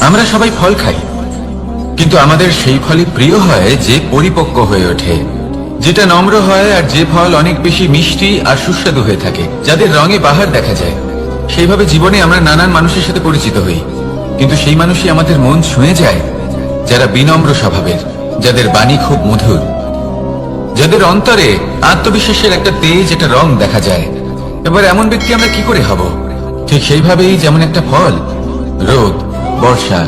আমরা সবাই ফল খাই, কিন্তু আমাদের সেই ফলই প্রিয় হয় যে পরিপক্ক হয়ে ওঠে, যেটা নম্র হয়, আর যে ফল অনেক বেশি মিষ্টি আর সুস্বাদু হয়ে থাকে, যাদের রঙে বাহার দেখা যায়। সেইভাবে জীবনে আমরা নানান মানুষের সাথে পরিচিত হই, কিন্তু সেই মানুষই আমাদের মন ছুঁয়ে যায় যারা বিনম্র স্বভাবের, যাদের বাণী খুব মধুর, যাদের অন্তরে আত্মবিশ্বাসের একটা তেজ, একটা রং দেখা যায়। এবার এমন ব্যক্তি আমরা কি করে হব? ঠিক সেইভাবেই যেমন একটা ফল রোদ, বর্ষা,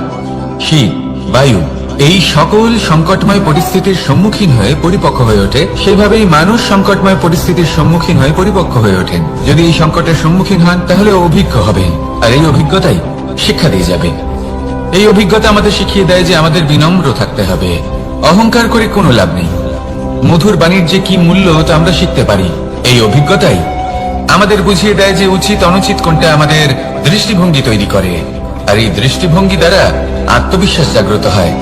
শীত, বায়ু এই সকল সংকটময় পরিস্থিতির সম্মুখীন হয়ে পরিপক্ক হয়ে ওঠে, সেভাবেই মানুষ সংকটময় পরিস্থিতির সম্মুখীন হয়ে পরিপক্ক হয়ে ওঠেন। যদি এই সংকটের সম্মুখীন হন তাহলে অভিজ্ঞ হবেন, আর এই অভিজ্ঞতাই শিক্ষা দিয়ে যাবে। এই অভিজ্ঞতা আমাদের শিখিয়ে দেয় যে আমাদের বিনম্র থাকতে হবে, অহংকার করে কোনো লাভ নেই। মধুর বাণীর যে কি মূল্য তা আমরা শিখতে পারি। এই অভিজ্ঞতাই আমাদের বুঝিয়ে দেয় যে উচিত অনুচিত কোনটা, আমাদের দৃষ্টিভঙ্গি তৈরি করে, আর এই দৃষ্টিভঙ্গি দ্বারা আত্মবিশ্বাস জাগ্রত হয়।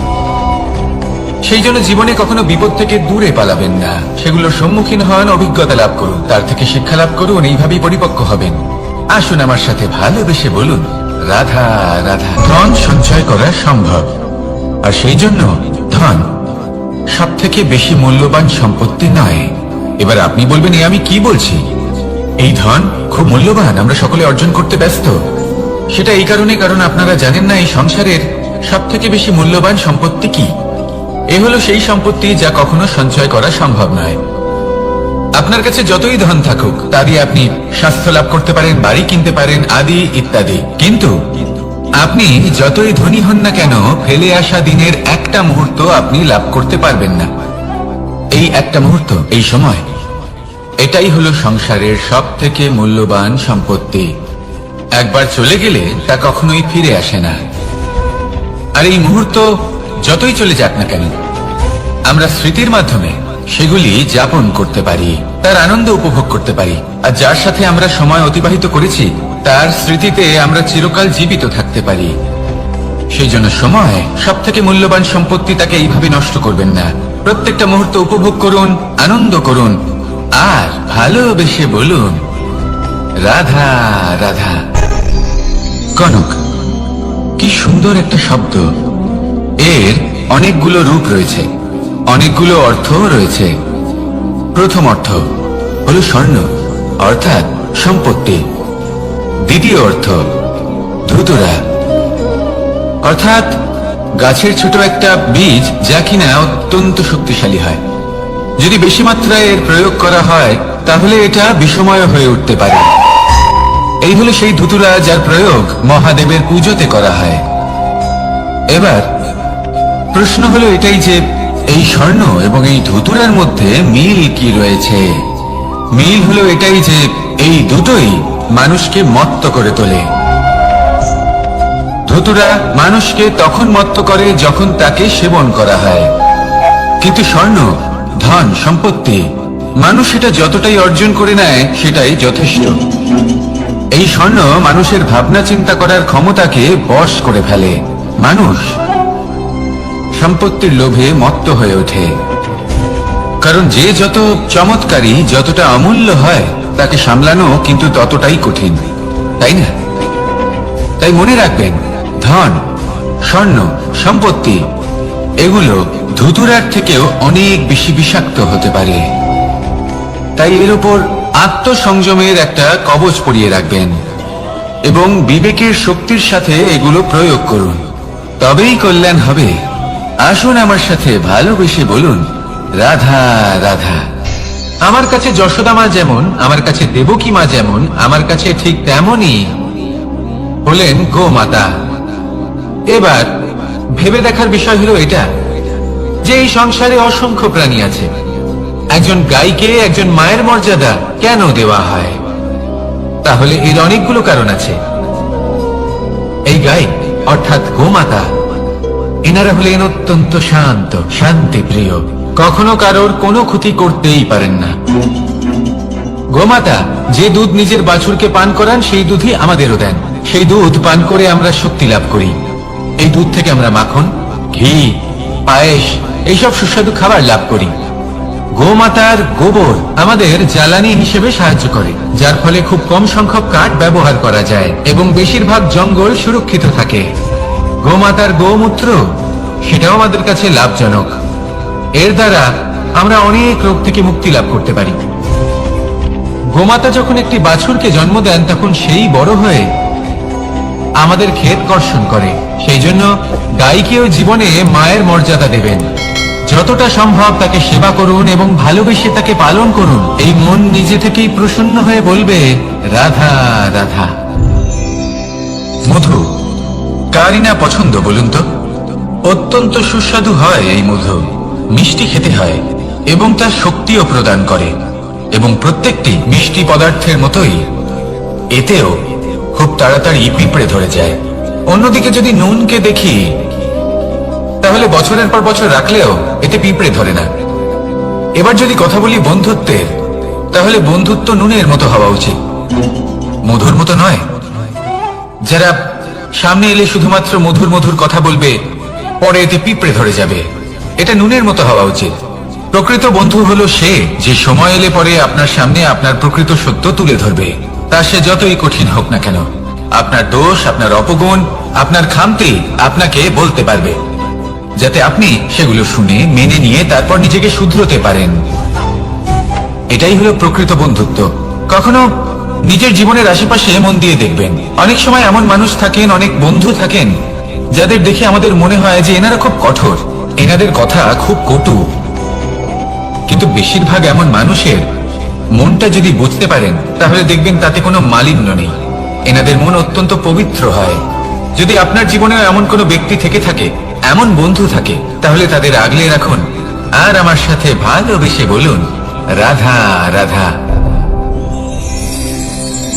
সেই জন্য জীবনে কখনো বিপদ থেকে দূরে পালাবেন না, সেগুলোর সম্মুখীন হন, অভিজ্ঞতা লাভ করুন, তার থেকে শিক্ষা লাভ করুন, এইভাবেই পরিপক্ক হবেন। আসুন আমার সাথে ভালোবেসে বলুন, রাধা রাধা। ধন সঞ্চয় করা সম্ভব, আর সেই জন্য ধন সব থেকে বেশি মূল্যবান সম্পত্তি নয়। এবার আপনি বলবেন, এ আমি কি বলছি? এই ধন খুব মূল্যবান, আমরা সকলে অর্জন করতে ব্যস্ত। সেটা এই কারণে, কারণ আপনারা জানেন না এই সংসারের সব থেকে বেশি মূল্যবান সম্পত্তি কি। এ হলো সেই সম্পত্তি যা কখনো সঞ্চয় করা সম্ভব নয়। আপনার কাছে যতই ধন থাকুক তা দিয়ে আপনি স্বাস্থ্য লাভ করতে পারেন, বাড়ি কিনতে পারেন, আদি ইত্যাদি, কিন্তু আপনি যতই ধনী হন না কেন, ফেলে আসা দিনের একটা মুহূর্ত আপনি লাভ করতে পারবেন না। এই একটা মুহূর্ত, এই সময়, এটাই হলো সংসারের সব থেকে মূল্যবান সম্পত্তি। একবার চলে গেলে তা কখনোই ফিরে আসে না। আর এই মুহূর্ত যতই চলে যাক না কেন, আমরা স্মৃতির মাধ্যমে সেগুলি যাপন করতে পারি, তার আনন্দ উপভোগ করতে পারি, আর যার সাথে আমরা সময় অতিবাহিত করেছি তার স্মৃতিতে আমরা চিরকাল জীবিত থাকতে পারি। সেই জন্য সময় সব থেকে মূল্যবান সম্পত্তি, তাকে এইভাবে নষ্ট করবেন না। প্রত্যেকটা মুহূর্ত উপভোগ করুন, আনন্দ করুন, আর ভালোবেসে বলুন, রাধা রাধা। কনক, কি সুন্দর একটা শব্দ। এর অনেকগুলো রূপ রয়েছে, অনেকগুলো অর্থ রয়েছে। প্রথম অর্থ হলো স্বর্ণ, অর্থাৎ সম্পত্তি। দ্বিতীয় অর্থ ধুতুরা, অর্থাৎ গাছের ছোট একটা বীজ, যা কিনা অত্যন্ত শক্তিশালী হয়। যদি বেশি মাত্রায় এর প্রয়োগ করা হয় তাহলে এটা বিষময় হয়ে উঠতে পারে। এই হলো সেই ধুতুরা যার প্রয়োগ মহাদেবের পুজোতে করা হয়। এবার প্রশ্ন হলো এটাই যে এই স্বর্ণ এবং এই ধুতুরার মধ্যে মিল কি রয়েছে? মিল হলো এটাই যে এই দুটোই মানুষকে মত্ত করে তোলে। ধুতুরা মানুষকে তখন মত্ত করে যখন তাকে সেবন করা হয়, কিন্তু স্বর্ণ, ধন, সম্পত্তি, মানুষ সেটা যতটাই অর্জন করে নেয় সেটাই যথেষ্ট। এই স্বর্ণ মানুষের ভাবনা চিন্তা করার ক্ষমতাকে বশ করে ফেলে। মানুষ সম্পত্তির লোভে মত্ত হয়ে ওঠে, কারণ যে যত চমৎকারী, যতটা অমূল্য হয় তাকে সামলানো কিন্তু ততটাই কঠিন, তাই না? তাই মনে রাখবেন, ধন, স্বর্ণ, সম্পত্তি এগুলো ধুতুরার থেকেও অনেক বেশি বিষাক্ত হতে পারে। তাই এর উপর আত্মসংযমের একটা কবচ পরিয়ে রাখবেন এবং বিবেকের শক্তির সাথে এগুলো প্রয়োগ করুন, তবেই কল্যাণ হবে। আসুন আমার সাথে ভালোবেসে বলুন, রাধা রাধা। আমার কাছে যশোদা মা যেমন, আমার কাছে দেবকী মা যেমন, আমার কাছে ঠিক তেমনই হলেন গোমাতা। এবার ভেবে দেখার বিষয় হলো এটা যে এই সংসারে অসংখ্য প্রাণী আছে, একজন গাইকে একজন মায়ের মর্যাদা কেন দেওয়া হয়? তাহলে এর অনেকগুলো কারণ আছে। এই গাই অর্থাৎ গোমাতা, এনারা হলেন অত্যন্ত শান্ত, শান্তিপ্রিয়, কখনো কারোর কোনো ক্ষতি করতেই পারেন না। গোমাতা যে দুধ নিজের বাছুরকে পান করান সেই দুধই আমাদেরও দেন। সেই দুধ পান করে আমরা শক্তি লাভ করি। এই দুধ থেকে আমরা মাখন, ঘি, পায়েস এইসব সুস্বাদু খাবার লাভ করি। গোমাতার গোবর আমাদের জ্বালানি হিসেবে সাহায্য করে, যার ফলে খুব কম সংখ্যক কাঠ ব্যবহার করা যায় এবং বেশিরভাগ জঙ্গল সুরক্ষিত থাকে। গোমাতার গোমূত্র, সেটাও আমাদের কাছে লাভজনক। এর দ্বারা আমরা অনেক রোগ থেকে মুক্তি লাভ করতে পারি। গোমাতা যখন একটি বাছুরকে জন্ম দেন তখন সেই বড় হয়ে আমাদের ক্ষেত কর্ষণ করে। সেই জন্য গাইকেও জীবনে মায়ের মর্যাদা দেবেন। যতটা সম্ভব তাকে সেবা করুন এবং ভালোবেসে তাকে পালন করুন। এই মন নিজে থেকেই প্রসন্ন হয়ে বলবে, রাধা রাধা। মধু কারই না পছন্দ বলুন তো? অত্যন্ত সুস্বাদু হয় এই মধু, মিষ্টি খেতে হয় এবং তা শক্তিও প্রদান করে। এবং প্রত্যেকটি মিষ্টি পদার্থের মতোই এতেও খুব তাড়াতাড়ি পিঁপড়ে ধরে যায়। অন্যদিকে যদি নুনকে দেখি, তাহলে বছরের পর বছর রাখলেও এতে পিঁপড়ে ধরে না। এবার যদি কথা বলি বন্ধুত্বের, তাহলে বন্ধুত্ব নুনের মতো হওয়া উচিত, মধুর মতো নয়। যারা সামনে এলে শুধুমাত্র মধুর মধুর কথা বলবে, পরে এতে পিঁপড়ে ধরে যাবে, এটা নুনের মতো হওয়া উচিত। প্রকৃত বন্ধু হলো সে যে সময় এলে পরে আপনার সামনে আপনার প্রকৃত সত্য তুলে ধরবে, তা সে যতই কঠিন হোক না কেন। আপনার দোষ, আপনার অপগুণ, আপনার খামতি আপনাকে বলতে পারবে, যাতে আপনি সেগুলো শুনে মেনে নিয়ে তারপর নিজেকে শুধরোতে পারেন। এটাই হলো প্রকৃত বন্ধুত্ব। কখনো নিজের জীবনের আশেপাশে মন দিয়ে দেখবেন, অনেক সময় এমন মানুষ থাকেন, অনেক বন্ধু থাকেন, যাদের দেখে আমাদের মনে হয় যে এনারা খুব কঠোর, এনাদের কথা খুব কটু। কিন্তু বেশিরভাগ এমন মানুষের মনটা যদি বুঝতে পারেন, তাহলে দেখবেন তাতে কোনো মালিন্য নেই। এনাদের মন অত্যন্ত পবিত্র হয়। যদি আপনার জীবনেও এমন কোনো ব্যক্তি থেকে থাকে, এমন বন্ধু থাকে, তাহলে তাদের আগলে রাখুন আর আমার সাথে ভালোবেসে বলুন, রাধা রাধা।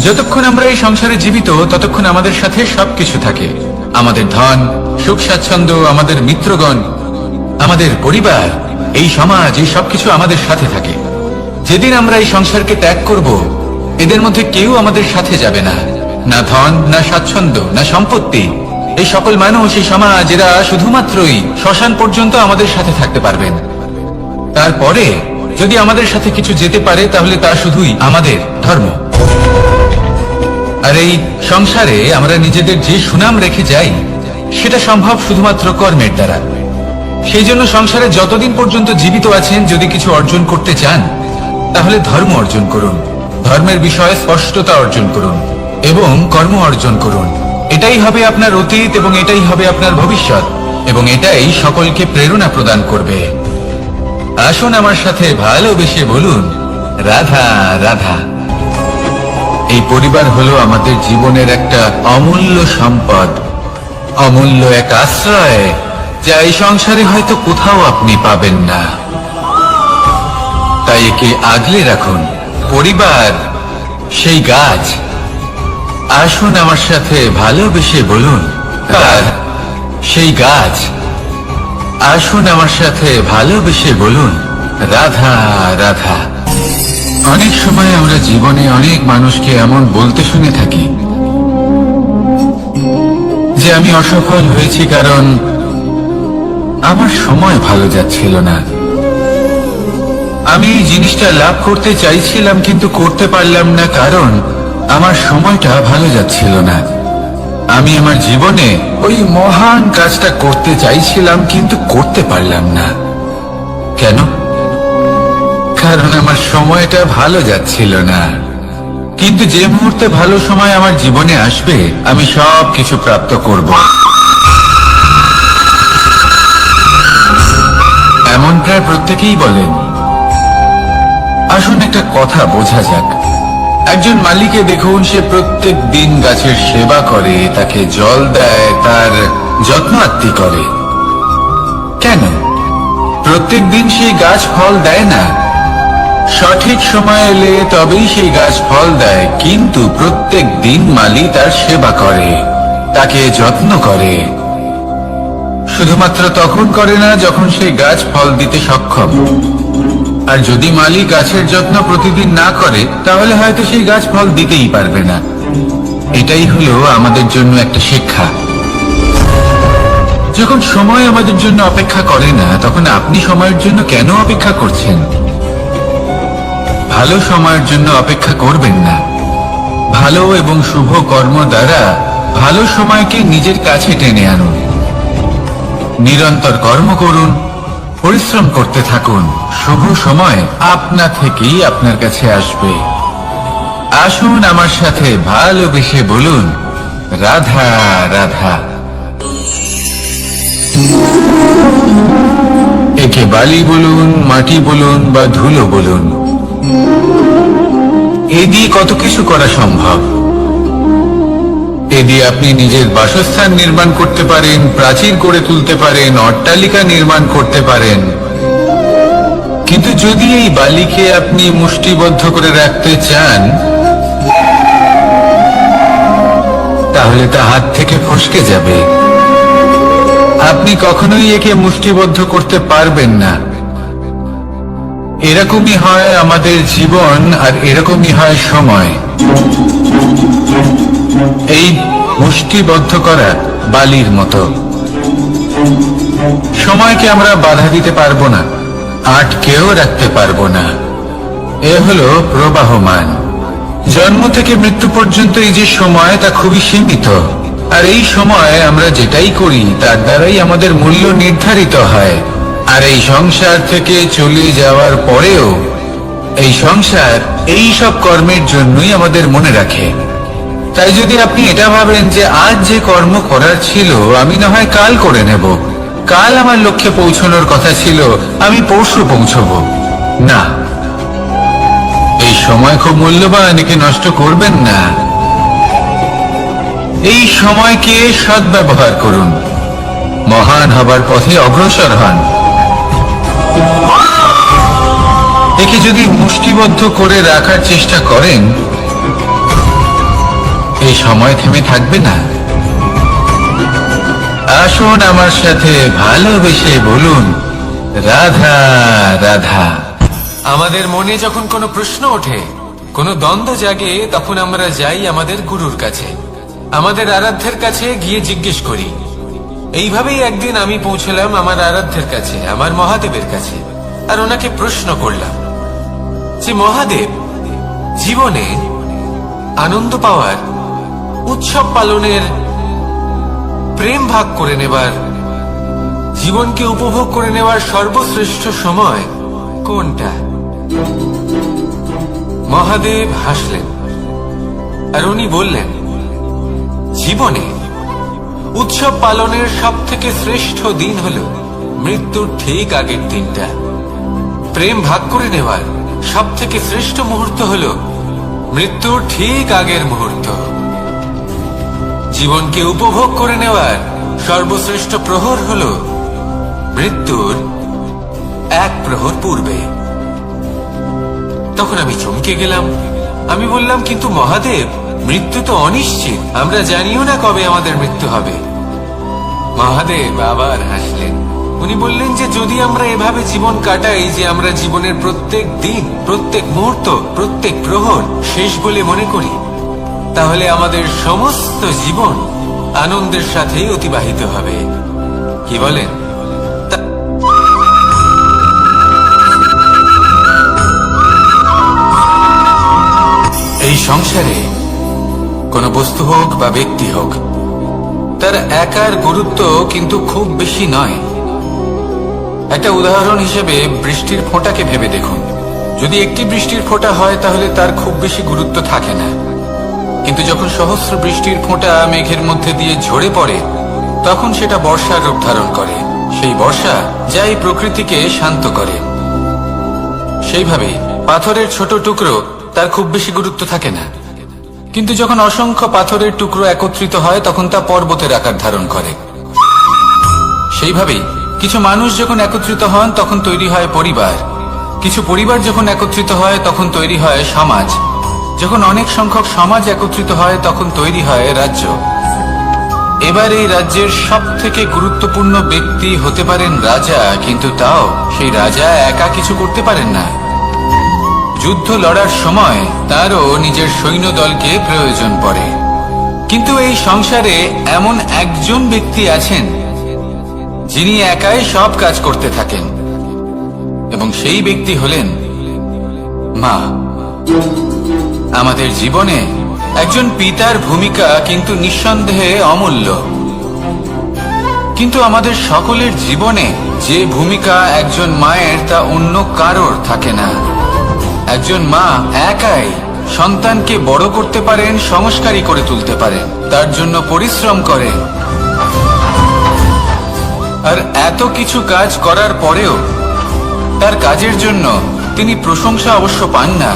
যতক্ষণ আমরা এই সংসারে জীবিত, ততক্ষণ আমাদের সাথে সবকিছু থাকে। আমাদের ধন, সুখ স্বাচ্ছন্দ্য, আমাদের মিত্রগণ, আমাদের পরিবার, এই সমাজ, এই সবকিছু আমাদের সাথে থাকে। যেদিন আমরা এই সংসারকে ত্যাগ করব, এদের মধ্যে কেউ আমাদের সাথে যাবে না। না ধন, না স্বাচ্ছন্দ্য, না সম্পত্তি। এই সকল মানুষ, এই সমাজ, এরা শুধুমাত্রই শ্মশান পর্যন্ত আমাদের সাথে থাকতে পারবেন। তারপরে যদি আমাদের সাথে কিছু যেতে পারে, তাহলে তা শুধুই আমাদের ধর্ম। আর এই সংসারে আমরা নিজেদের যে সুনাম রেখে যাই, সেটা সম্ভব শুধুমাত্র কর্মের দ্বারা। সেই জন্য সংসারে যতদিন পর্যন্ত জীবিত আছেন, যদি কিছু অর্জন করতে চান, তাহলে ধর্ম অর্জন করুন, ধর্মের বিষয়ে স্পষ্টতা অর্জন করুন এবং কর্ম অর্জন করুন। এটাই হবে আপনার অতীত এবং এটাই হবে আপনার ভবিষ্যৎ, এবং এটাই সকলকে প্রেরণা প্রদান করবে। আসুন আমার সাথে ভালোবেসে বলুন, রাধা রাধা। এই পরিবার হলো আমাদের জীবনের একটা অমূল্য সম্পদ, অমূল্য এক আশ্রয়, যা এই সংসারে হয়তো কোথাও আপনি পাবেন না। তাই একে আগলে রাখুন। পরিবার সেই গাছ। আসুন আমার সাথে ভালোবেসে বলুন, আর সেই গাছ। আসুন আমার সাথে ভালোবেসে বলুন, রাধা রাধা। অনেক সময় আমরা জীবনে অনেক মানুষকে এমন বলতে শুনে থাকি যে আমি অসফল হয়েছি কারণ আমার সময় ভালো যাচ্ছিল না। আমি এই জিনিসটা লাভ করতে চাইছিলাম কিন্তু করতে পারলাম না কারণ আমার সময়টা ভালো যাচ্ছিল না। আমি আমার জীবনে ওই মহান কাজটা করতে চাইছিলাম কিন্তু করতে পারলাম না। কেন? কারণ আমার সময়টা ভালো যাচ্ছিল না। কিন্তু যে মুহূর্তে ভালো সময় আমার জীবনে আসবে, আমি সব কিছু প্রাপ্ত করব। এমন প্রায় প্রত্যেকেই বলেন। আসুন একটা কথা বোঝা যাক। একজন মালিকে দেখুন, সে প্রত্যেক দিন গাছের সেবা করে, তাকে জল দেয়, তার যত্ন আত্তি করে। কেন? প্রত্যেক দিন সেই গাছ ফল দেয় না। সঠিক সময় এলে তবেই সেই গাছ ফল দেয়, কিন্তু প্রত্যেক দিন মালি তার সেবা করে, তাকে যত্ন করে। শুধুমাত্র তখন করে না যখন সেই গাছ ফল দিতে সক্ষম। আর যদি মালি গাছের যত্ন প্রতিদিন না করে, তাহলে হয়তো সেই গাছ ফল দিতেই পারবে না। এটাই হলো আমাদের জন্য একটা শিক্ষা। যখন সময় আমাদের জন্য অপেক্ষা করে না, তখন আপনি সময়ের জন্য কেন অপেক্ষা করছেন? ভালো সময়ের জন্য অপেক্ষা করবেন না। ভালো এবং শুভ কর্ম দ্বারা ভালো সময়কে নিজের কাছে টেনে আনুন। নিরন্তর কর্ম করুন, পরিশ্রম করতে থাকুন। শুভ সময় আপনা থেকেই আপনার কাছে আসবে। আসুন আমার সাথে ভালোবেসে বলুন, রাধা রাধা। একে বালি বলুন, মাটি বলুন বা ধুলো বলুন, এ দিয়ে কত কিছু করা সম্ভব। এ দিয়ে আপনি নিজের বাসস্থান নির্মাণ করতে পারেন, প্রাচীর করে তুলতে পারেন, অট্টালিকা নির্মাণ করতে পারেন। কিন্তু যদি এই বালিকে আপনি মুষ্টিবদ্ধ করে রাখতে চান, তাহলে তা হাত থেকে ফসকে যাবে। আপনি কখনোই একে মুষ্টিবদ্ধ করতে পারবেন না। এরকমই হয় আমাদের জীবন, আর এরকমই হয় সময়। এই মুষ্টিবদ্ধ করা বালির মতো। সময়কে আমরা বাধা দিতে পারবো না, আটকেও রাখতে পারবো না। এ হলো প্রবাহমান। জন্ম থেকে মৃত্যু পর্যন্ত এই যে সময়, তা খুবই সীমিত। আর এই সময় আমরা যেটাই করি তার দ্বারাই আমাদের মূল্য নির্ধারিত হয়। আর এই সংসার থেকে চলে যাওয়ার পরেও এই সংসার এই সব কর্মের জন্যই আমাদের মনে রাখে। তাই যদি আপনি এটা ভাবেন যে আজ যে কর্ম করার ছিল আমি না হয় কাল করে নেব, কাল আমার লক্ষ্যে পৌঁছানোর কথা ছিল আমি পরশু পৌঁছবো, না, এই সময় খুব মূল্যবান, একে নষ্ট করবেন না। এই সময়কে সদ্ব্যবহার করুন, মহান হবার পথে অগ্রসর হন। একে যদি মুষ্টিবদ্ধ করে রাখার চেষ্টা করেন, এই সময় থেমে থাকবে না। আসুন আমার সাথে ভালোবেসে বলুন, রাধা রাধা। আমাদের মনে যখন কোনো প্রশ্ন ওঠে, কোনো দ্বন্দ্ব জাগে, তখন আমরা যাই আমাদের গুরুর কাছে, আমাদের আরাধ্যের কাছে গিয়ে জিজ্ঞেস করি। এইভাবেই একদিন আমি পৌঁছলাম আমার আরাধ্যের কাছে, আমার মহাদেবের কাছে, আর ওনাকে প্রশ্ন করলাম যে মহাদেব, জীবনে আনন্দ পাওয়ার, উৎসব পালনের, প্রেম ভাগ করে নেবার, জীবনকে উপভোগ করে নেওয়ার সর্বশ্রেষ্ঠ সময় কোনটা? মহাদেব হাসলেন আর উনি বললেন, জীবনে উৎসব পালনের সব থেকে শ্রেষ্ঠ দিন হল মৃত্যুর ঠিক আগের দিনটা। প্রেম ভাগ করে নেওয়ার সব থেকে শ্রেষ্ঠ মুহূর্ত হল মৃত্যুর ঠিক আগের মুহূর্ত। জীবনকে উপভোগ করে নেওয়ার সর্বশ্রেষ্ঠ প্রহর হল মৃত্যুর এক প্রহর পূর্বে। তখন আমি চমকে গেলাম। আমি বললাম, কিন্তু মহাদেব, মৃত্যু তো অনিশ্চিত, আমরা জানিও না কবে আমাদের মৃত্যু হবে। মহাদেব আবার হাসলেন। উনি বললেন যে যদি আমরা এভাবে জীবন কাটাই যে আমরা জীবনের প্রত্যেক দিন, প্রত্যেক মুহূর্ত, প্রত্যেক প্রহর শেষ বলে মনে করি, তাহলে আমাদের সমস্ত জীবন আনন্দের সাথেই অতিবাহিত হবে। কি বলেন? এই সংসারে কোনো বস্তু হোক বা ব্যক্তি হোক, তার একার গুরুত্ব কিন্তু খুব বেশি নয়। একটা উদাহরণ হিসেবে বৃষ্টির ফোঁটাকে ভেবে দেখুন। যদি একটি বৃষ্টির ফোঁটা হয় তাহলে তার খুব বেশি গুরুত্ব থাকে না, কিন্তু যখন সহস্র বৃষ্টির ফোঁটা মেঘের মধ্যে দিয়ে ঝরে পড়ে, তখন সেটা বর্ষার রূপ ধারণ করে। সেই বর্ষা যা এই প্রকৃতিকে শান্ত করে। সেইভাবে পাথরের ছোট টুকরো, তার খুব বেশি গুরুত্ব থাকে না, কিন্তু যখন অসংখ্য পাথরের টুকরো একত্রিত হয় তখন তা পর্বতের আকার ধারণ করে। সেইভাবেই কিছু মানুষ যখন একত্রিত হন তখন তৈরি হয় পরিবার, কিছু পরিবার যখন একত্রিত হয় তখন তৈরি হয় সমাজ, যখন অনেক সংখ্যক সমাজ একত্রিত হয় তখন তৈরি হয় রাজ্য। এবার এই রাজ্যের সব থেকে গুরুত্বপূর্ণ ব্যক্তি হতে পারেন রাজা, কিন্তু তাও সেই রাজা একা কিছু করতে পারেন না। যুদ্ধ লড়ার সময় তারও নিজের সৈন্যদলকে প্রয়োজন পড়ে। কিন্তু এই সংসারে এমন একজন ব্যক্তি আছেন যিনি একাই সব কাজ করতে থাকেন, এবং সেই ব্যক্তি হলেন মা। আমাদের জীবনে একজন পিতার ভূমিকা কিন্তু নিঃসন্দেহে অমূল্য। কিন্তু আমাদের সকলের জীবনে যে ভূমিকা একজন মায়ের তা অন্য কারোর থাকে না। একজন মা একাই সন্তানকে বড় করতে পারেন, সংস্কারী করে তুলতে পারেন, তার জন্য পরিশ্রম করেন। আর এত কিছু কাজ করার পরেও তার কাজের জন্য তিনি প্রশংসা অবশ্য পান না।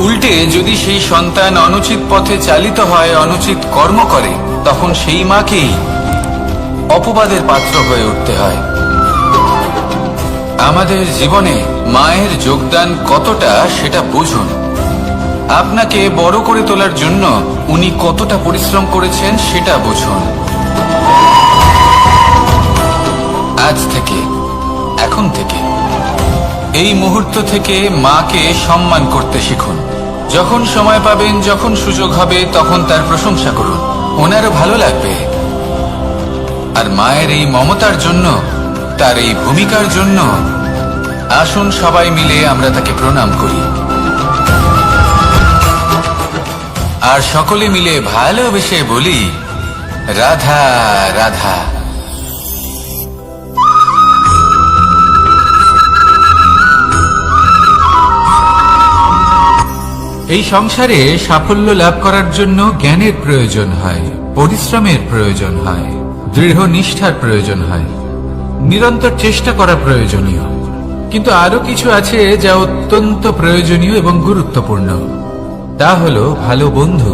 উল্টে যদি সেই সন্তান অনুচিত পথে চালিত হয়, অনুচিত কর্ম করে, তখন সেই মাকেই অপবাদের পাত্র হয়ে উঠতে হয়। আমাদের জীবনে মায়ের যোগদান কতটা সেটা বুঝুন। আপনাকে বড় করে তোলার জন্য উনি কতটা পরিশ্রম করেছেন সেটা বুঝুন। আজ থেকে, এখন থেকে, এই মুহূর্ত থেকে মাকে সম্মান করতে শিখুন। যখন সময় পাবেন, যখন সুযোগ হবে, তখন তার প্রশংসা করুন, ওনারও ভালো লাগবে। আর মায়ের এই মমতার জন্য, তার এই ভূমিকার জন্য আসুন সবাই মিলে আমরা তাকে প্রণাম করি, আর সকলে মিলে ভালোবেসে বলি, রাধা রাধা। এই সংসারে সাফল্য লাভ করার জন্য জ্ঞানের প্রয়োজন হয়, পরিশ্রমের প্রয়োজন হয়, দৃঢ় নিষ্ঠার প্রয়োজন হয়, নিরন্তর চেষ্টা করা প্রয়োজনীয়। কিন্তু আরো কিছু আছে যা অত্যন্ত প্রয়োজনীয় এবং গুরুত্বপূর্ণ। তা হলো ভালো বন্ধু।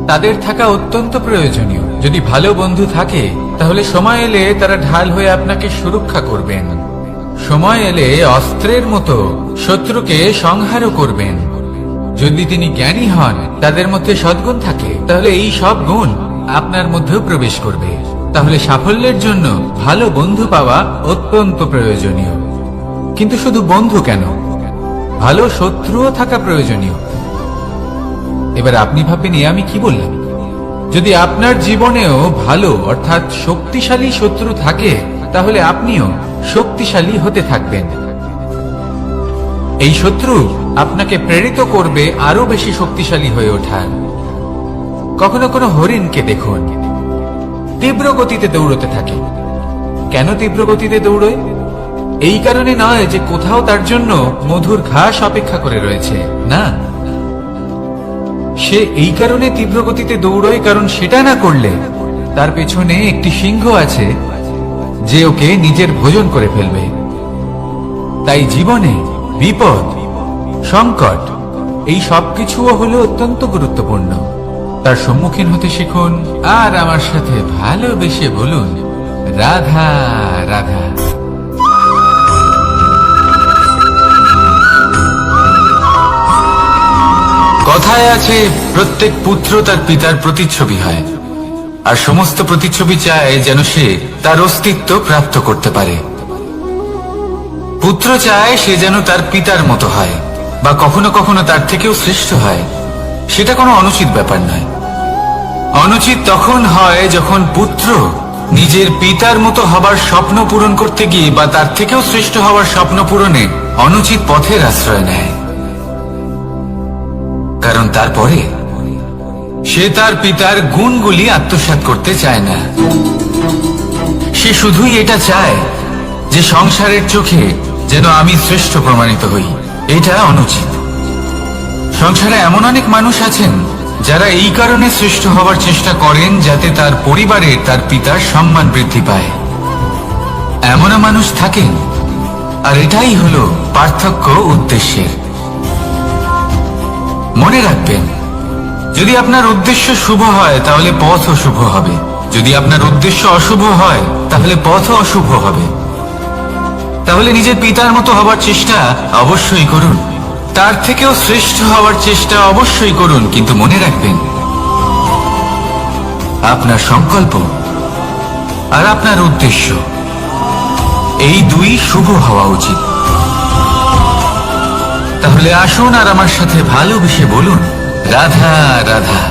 তাদের থাকা অত্যন্ত প্রয়োজনীয়। যদি ভালো বন্ধু থাকে তাহলে সময় এলে তারা ঢাল হয়ে আপনাকে সুরক্ষা করবেন। সময় এলে অস্ত্রের মতো শত্রুকে সংহারও করবেন। যদি তিনি জ্ঞানী হন, তাদের মধ্যে সদ্গুণ থাকে, তাহলে এই সব গুণ আপনার মধ্যেও প্রবেশ করবে। তাহলে সাফল্যের জন্য ভালো বন্ধু পাওয়া অত্যন্ত প্রয়োজনীয়। কিন্তু শুধু বন্ধু কেন, ভালো শত্রুও থাকা প্রয়োজনীয়। এবার আপনি ভাববেন, আমি কি বললাম? যদি আপনার জীবনেও ভালো অর্থাৎ শক্তিশালী শত্রু থাকে, তাহলে আপনিও শক্তিশালী হতে থাকবেন। এই শত্রু আপনাকে প্রেরিত করবে আরো বেশি শক্তিশালী হয়ে ওঠার। কখনো কোনো হরিণকে দেখুন, তীব্র গতিতে দৌড়তে থাকে। কেন তীব্র গতিতে দৌড়য়? এই কারণে নয় যে কোথাও তার জন্য মধুর ঘাস অপেক্ষা করে রয়েছে, না। সে এই কারণে তীব্র গতিতে দৌড়য় কারণ সেটা না করলে তার পেছনে একটি সিংহ আছে যে ওকে নিজের ভোজন করে ফেলবে। তাই জীবনে বিপদ, সংকট, এই সবকিছুও হলো অত্যন্ত গুরুত্বপূর্ণ। তার সম্মুখীন হতে শিখুন আর আমার সাথে ভালোবেসে বলুন, রাধা রাধা। কথায় আছে, প্রত্যেক পুত্র তার পিতার প্রতিচ্ছবি হয়, আর সমস্ত প্রতিচ্ছবি চায় যেন সে তার অস্তিত্ব প্রাপ্ত করতে পারে। পুত্র চায় সে যেন তার পিতার মতো হয়, বা কখনো কখনো তার থেকেও শ্রেষ্ঠ হয়। সেটা কোনো অনুচিত ব্যাপার নয়। অনুচিত তখন হয় যখন পুত্র নিজের পিতার মতো হবার স্বপ্ন পূরণ করতে গিয়ে বা তার থেকেও শ্রেষ্ঠ হওয়ার স্বপ্ন পূরণে অনুচিত পথের আশ্রয় নেয়। কারণ তারপরে সে তার পিতার গুণগুলি আত্মসাৎ করতে চায় না। সে শুধুই এটা চায় যে সংসারের চোখে যেন আমি শ্রেষ্ঠ প্রমাণিত হই। এটা অনুচিত। সংসারে এমন অনেক মানুষ আছেন যারা এই কারণে শ্রেষ্ঠ হওয়ার চেষ্টা করেন যাতে তার পরিবারের তার পিতার সম্মান বৃদ্ধি পায়। এমনও মানুষ থাকেন, আর এটাই হলো পার্থক্য উদ্দেশ্যের। মনে রাখবেন, যদি আপনার উদ্দেশ্য শুভ হয় তাহলে পথও শুভ হবে, যদি আপনার উদ্দেশ্য অশুভ হয় তাহলে পথও অশুভ হবে। তাহলে নিজের পিতার মতো হবার চেষ্টা অবশ্যই করুন, তার থেকেও শ্রেষ্ঠ হওয়ার চেষ্টা অবশ্যই করুন, কিন্তু মনে রাখবেন আপনার সংকল্প আর আপনার উদ্দেশ্য এই দুই শুভ হওয়া উচিত। তাহলে আসুন আর আমার সাথে ভালোবেসে বলুন, রাধা রাধা।